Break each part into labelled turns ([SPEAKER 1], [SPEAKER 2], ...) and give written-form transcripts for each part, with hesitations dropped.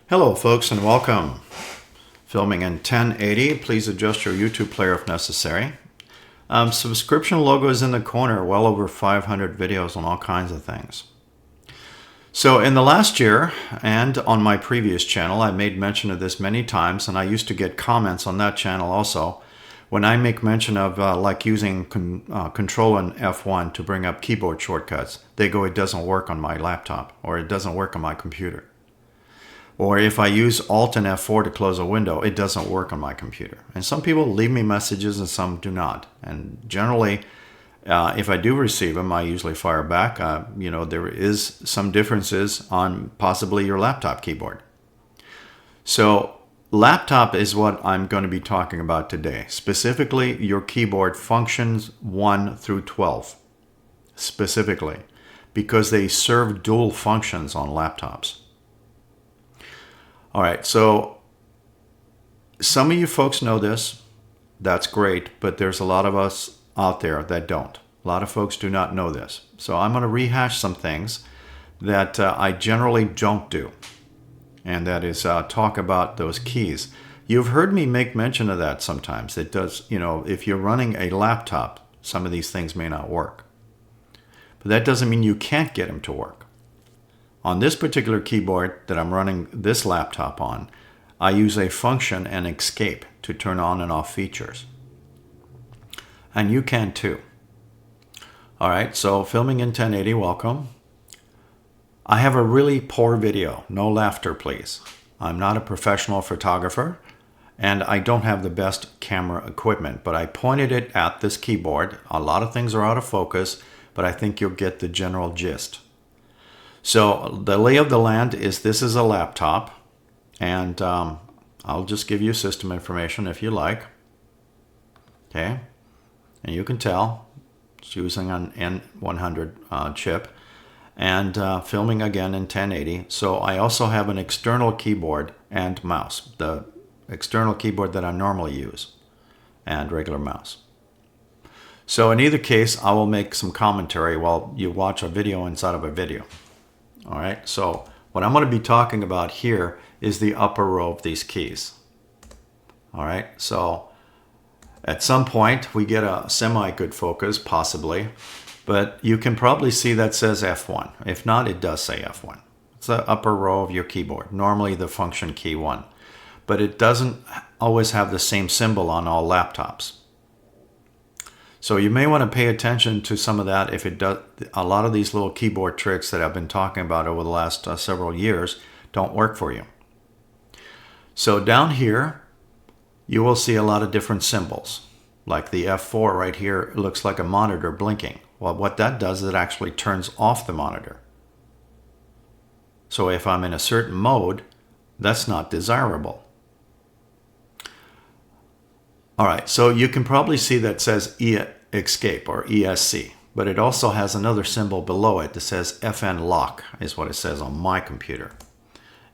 [SPEAKER 1] Hello folks and welcome. Filming in 1080. Please adjust your YouTube player if necessary. Subscription logo is in the corner. Well over 500 videos on all kinds of things. So in the last year and on my previous channel, I made mention of this many times, and I used to get comments on that channel also when I make mention of like using Control and F1 to bring up keyboard shortcuts. They go, it doesn't work on my laptop, or it doesn't work on my computer. Or if I use Alt and F4 to close a window, it doesn't work on my computer. And some people leave me messages and some do not. And generally, if I do receive them, I usually fire back. There is some differences on possibly your laptop keyboard. So laptop is what I'm going to be talking about today. Specifically, your keyboard functions 1 through 12. Specifically, because they serve dual functions on laptops. All right, so some of you folks know this. That's great, but there's a lot of us out there that don't. A lot of folks do not know this. So I'm going to rehash some things that I generally don't do, and that is talk about those keys. You've heard me make mention of that sometimes. It does, if you're running a laptop, some of these things may not work. But that doesn't mean you can't get them to work. On this particular keyboard that I'm running this laptop on, I use a function and escape to turn on and off features. And you can too. All right, so filming in 1080, welcome. I have a really poor video. No laughter, please. I'm not a professional photographer, and I don't have the best camera equipment, but I pointed it at this keyboard. A lot of things are out of focus, but I think you'll get the general gist. So the lay of the land is this is a laptop, and I'll just give you system information if you like. Okay, and you can tell it's using an N100 chip, and filming again in 1080. So I also have an external keyboard and mouse, the external keyboard that I normally use, and regular mouse. So in either case, I will make some commentary while you watch a video inside of a video. All right, so what I'm going to be talking about here is the upper row of these keys. All right, so at some point we get a semi-good focus, possibly, but you can probably see that says F1. If not, it does say F1. It's the upper row of your keyboard, normally the function key 1, but it doesn't always have the same symbol on all laptops. So you may want to pay attention to some of that if it does. A lot of these little keyboard tricks that I've been talking about over the last several years don't work for you. So down here, you will see a lot of different symbols. Like the F4 right here looks like a monitor blinking. Well, what that does is it actually turns off the monitor. So if I'm in a certain mode, that's not desirable. All right, so you can probably see that says escape or ESC, but it also has another symbol below it that says FN lock is what it says on my computer.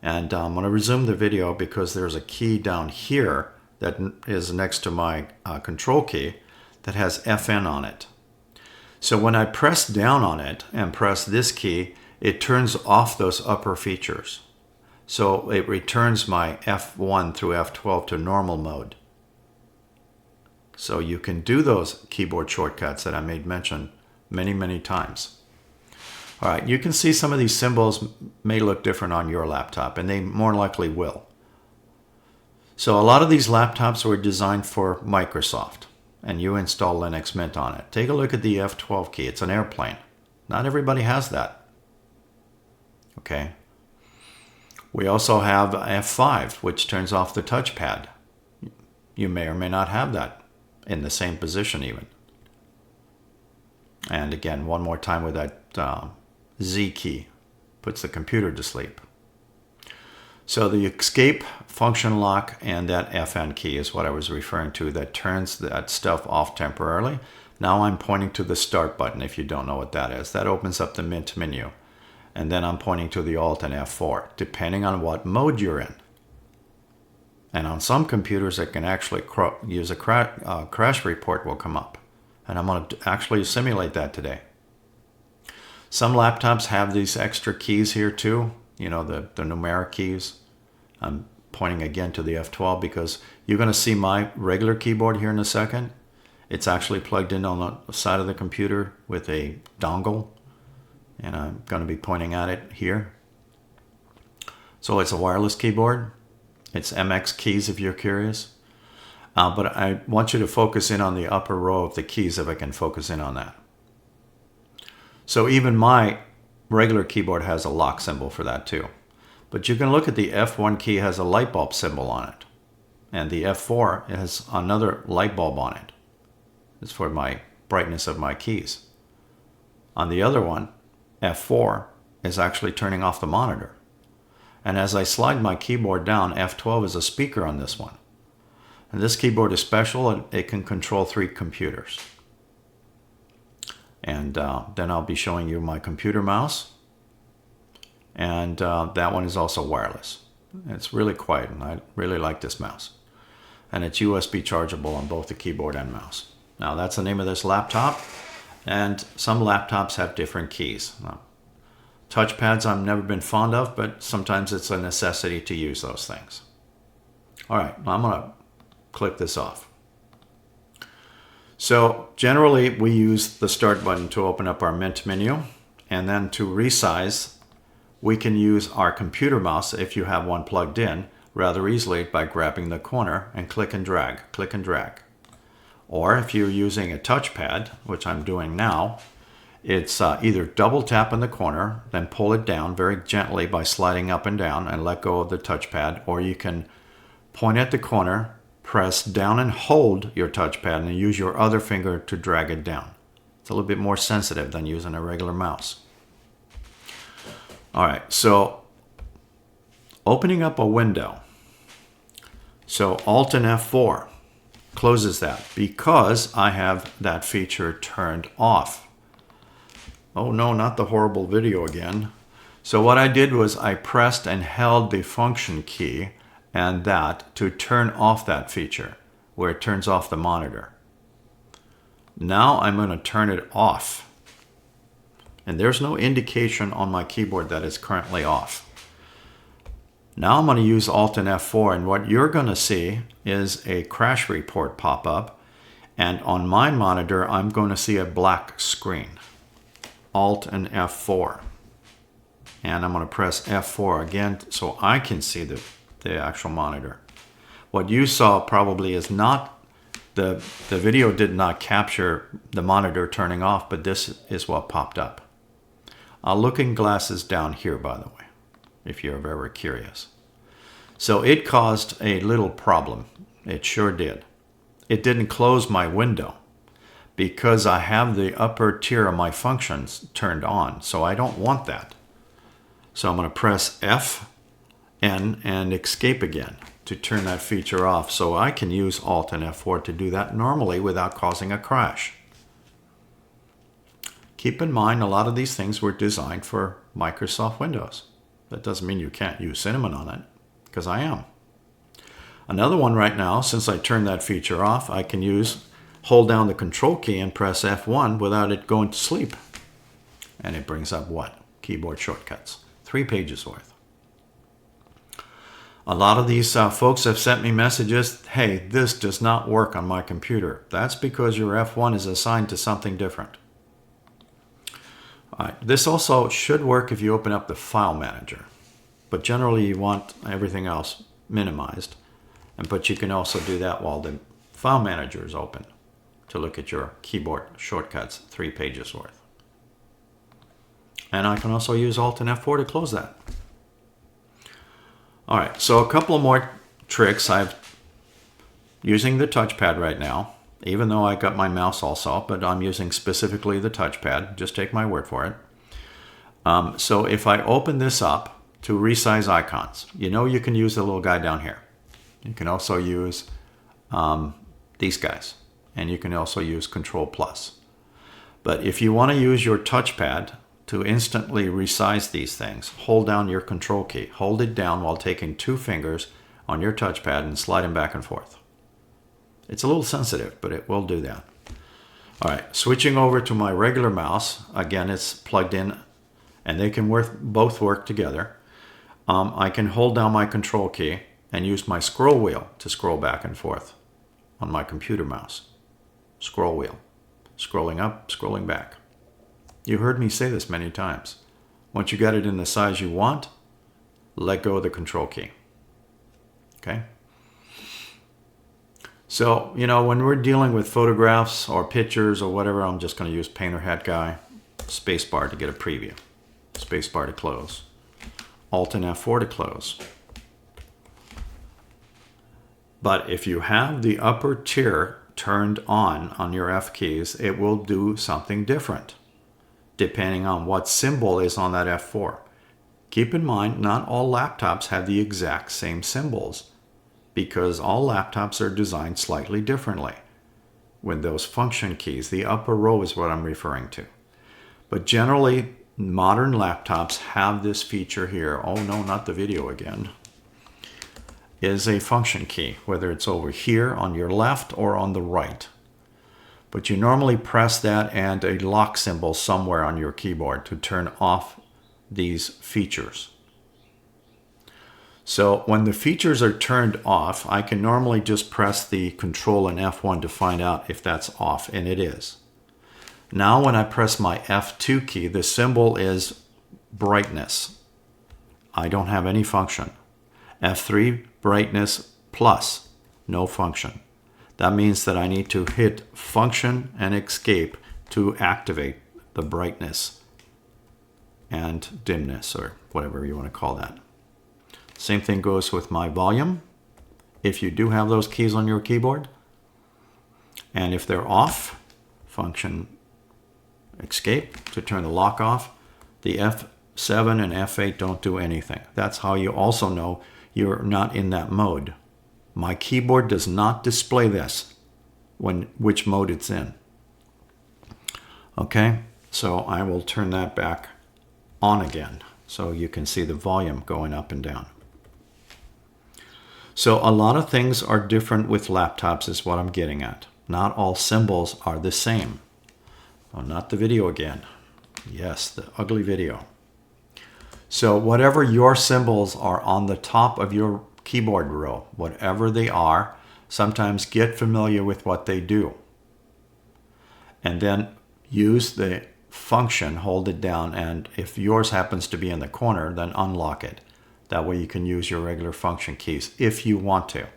[SPEAKER 1] And I'm going to resume the video because there's a key down here that is next to my control key that has FN on it. So when I press down on it and press this key, it turns off those upper features. So it returns my F1 through F12 to normal mode. So you can do those keyboard shortcuts that I made mention many, many times. All right, you can see some of these symbols may look different on your laptop, and they more likely will. So a lot of these laptops were designed for Microsoft, and you install Linux Mint on it. Take a look at the F12 key. It's an airplane. Not everybody has that. Okay. We also have F5, which turns off the touchpad. You may or may not have that in the same position even. And again, one more time with that Z key, puts the computer to sleep. So the escape, function lock, and that FN key is what I was referring to that turns that stuff off temporarily. Now I'm pointing to the start button if you don't know what that is. That opens up the Mint menu. And then I'm pointing to the Alt and F4, depending on what mode you're in. And on some computers, it can actually use a crash report will come up. And I'm going to actually simulate that today. Some laptops have these extra keys here too, the numeric keys. I'm pointing again to the F12 because you're going to see my regular keyboard here in a second. It's actually plugged in on the side of the computer with a dongle, and I'm going to be pointing at it here. So it's a wireless keyboard. It's MX keys if you're curious. But I want you to focus in on the upper row of the keys if I can focus in on that. So even my regular keyboard has a lock symbol for that too. But you can look at the F1 key has a light bulb symbol on it. And the F4 has another light bulb on it. It's for my brightness of my keys. On the other one, F4 is actually turning off the monitor. And as I slide my keyboard down, F12 is a speaker on this one. And this keyboard is special, and it can control 3 computers. And then I'll be showing you my computer mouse. And that one is also wireless. It's really quiet, and I really like this mouse. And it's USB chargeable on both the keyboard and mouse. Now that's the name of this laptop. And some laptops have different keys. Now, touchpads I've never been fond of, but sometimes it's a necessity to use those things. All right, I'm going to click this off. So generally we use the start button to open up our Mint menu, and then to resize we can use our computer mouse if you have one plugged in rather easily by grabbing the corner and click and drag, click and drag. Or if you're using a touchpad, which I'm doing now, it's either double tap in the corner, then pull it down very gently by sliding up and down and let go of the touchpad, or you can point at the corner, press down and hold your touchpad and use your other finger to drag it down. It's a little bit more sensitive than using a regular mouse. All right, so opening up a window. So Alt and F4 closes that because I have that feature turned off. Oh no, not the horrible video again. So what I did was I pressed and held the function key and that to turn off that feature where it turns off the monitor. Now I'm going to turn it off. And there's no indication on my keyboard that it's currently off. Now I'm going to use Alt and F4, and what you're going to see is a crash report pop up, and on my monitor I'm going to see a black screen. Alt and F4. And I'm going to press F4 again so I can see the actual monitor. What you saw probably is not the video did not capture the monitor turning off, but this is what popped up. Looking Glass is down here, by the way, if you're very curious. So it caused a little problem. It sure did. It didn't close my window because I have the upper tier of my functions turned on, so I don't want that. So I'm going to press F, N, and escape again to turn that feature off, so I can use Alt and F4 to do that normally without causing a crash. Keep in mind, a lot of these things were designed for Microsoft Windows. That doesn't mean you can't use Cinnamon on it, because I am. Another one right now, since I turned that feature off, I can hold down the control key and press F1 without it going to sleep. And it brings up what? Keyboard shortcuts. 3 pages worth. A lot of these folks have sent me messages, hey, this does not work on my computer. That's because your F1 is assigned to something different. All right, this also should work if you open up the file manager, but generally you want everything else minimized. But you can also do that while the file manager is open to look at your keyboard shortcuts, 3 pages worth. And I can also use Alt and F4 to close that. All right, so a couple of more tricks. I'm using the touchpad right now, even though I got my mouse also, but I'm using specifically the touchpad. Just take my word for it. So if I open this up to resize icons, you can use the little guy down here. You can also use these guys, and you can also use Control+. But if you want to use your touchpad to instantly resize these things, hold down your Control key. Hold it down while taking 2 fingers on your touchpad and slide them back and forth. It's a little sensitive, but it will do that. All right, switching over to my regular mouse. Again, it's plugged in, and they can both work together. I can hold down my control key and use my scroll wheel to scroll back and forth on my computer mouse. Scroll wheel. Scrolling up, scrolling back. You heard me say this many times. Once you got it in the size you want, let go of the control key. Okay? So, when we're dealing with photographs or pictures or whatever, I'm just going to use Painter Hat Guy. Spacebar to get a preview. Spacebar to close. Alt and F4 to close. But if you have the upper tier turned on your F keys, it will do something different depending on what symbol is on that F4. Keep in mind, not all laptops have the exact same symbols because all laptops are designed slightly differently. With those function keys, the upper row is what I'm referring to. But generally, modern laptops have this feature here. Oh no, not the video again. Is a function key, whether it's over here on your left or on the right. But you normally press that and a lock symbol somewhere on your keyboard to turn off these features. So when the features are turned off, I can normally just press the Control and F1 to find out if that's off, and it is. Now when I press my F2 key, the symbol is brightness. I don't have any function. F3, brightness plus, no function. That means that I need to hit function and escape to activate the brightness and dimness, or whatever you want to call that. Same thing goes with my volume. If you do have those keys on your keyboard, and if they're off, function escape to turn the lock off. The F7 and F8 don't do anything. That's how you also know you're not in that mode. My keyboard does not display this which mode it's in. Okay, so I will turn that back on again so you can see the volume going up and down. So a lot of things are different with laptops is what I'm getting at. Not all symbols are the same. Oh, not the video again. Yes, the ugly video. So whatever your symbols are on the top of your keyboard row, whatever they are, sometimes get familiar with what they do. And then use the function, hold it down, and if yours happens to be in the corner, then unlock it. That way you can use your regular function keys if you want to.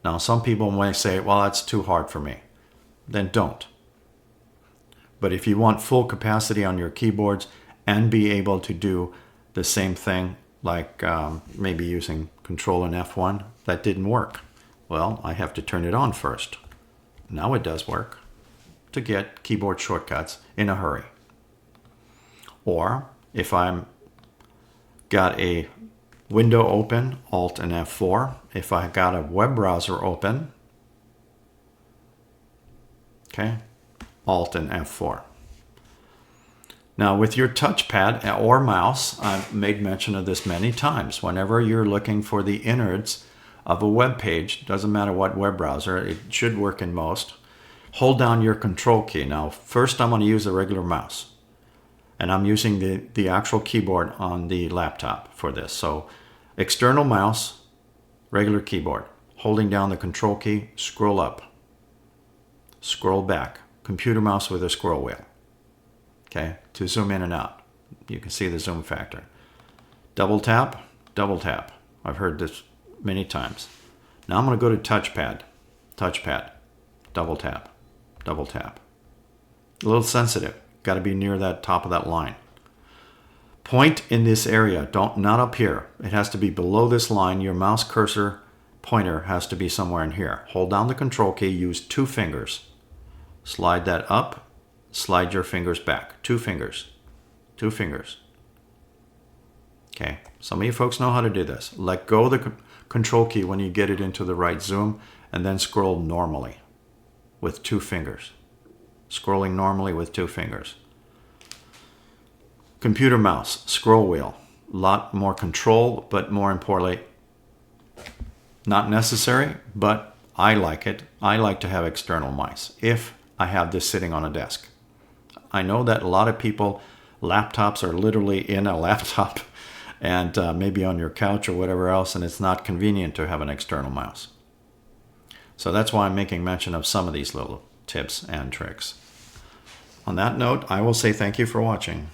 [SPEAKER 1] Now some people may say, well, that's too hard for me. Then don't. But if you want full capacity on your keyboards and be able to do the same thing, like maybe using Control and F1, that didn't work. Well, I have to turn it on first. Now it does work to get keyboard shortcuts in a hurry. Or if I'm got a window open, Alt and F4. If I got a web browser open, okay, Alt and F4. Now with your touchpad or mouse, I've made mention of this many times. Whenever you're looking for the innards of a web page, doesn't matter what web browser, it should work in most, hold down your control key. Now first I'm going to use a regular mouse. And I'm using the actual keyboard on the laptop for this. So external mouse, regular keyboard. Holding down the control key, scroll up. Scroll back. Computer mouse with a scroll wheel. Okay, to zoom in and out. You can see the zoom factor. Double tap, double tap. I've heard this many times. Now I'm going to go to touchpad. Touchpad. Double tap. Double tap. A little sensitive. Got to be near that top of that line. Point in this area, not up here. It has to be below this line. Your mouse cursor pointer has to be somewhere in here. Hold down the control key, use 2 fingers. Slide that up, slide your fingers back. 2 fingers. 2 fingers. Okay, some of you folks know how to do this. Let go of the control key when you get it into the right zoom, and then scroll normally with 2 fingers. Scrolling normally with 2 fingers. Computer mouse, scroll wheel. A lot more control, but more importantly, not necessary, but I like it. I like to have external mice if I have this sitting on a desk. I know that a lot of people, laptops are literally in a laptop and maybe on your couch or whatever else, and it's not convenient to have an external mouse. So that's why I'm making mention of some of these little tips and tricks. On that note, I will say thank you for watching.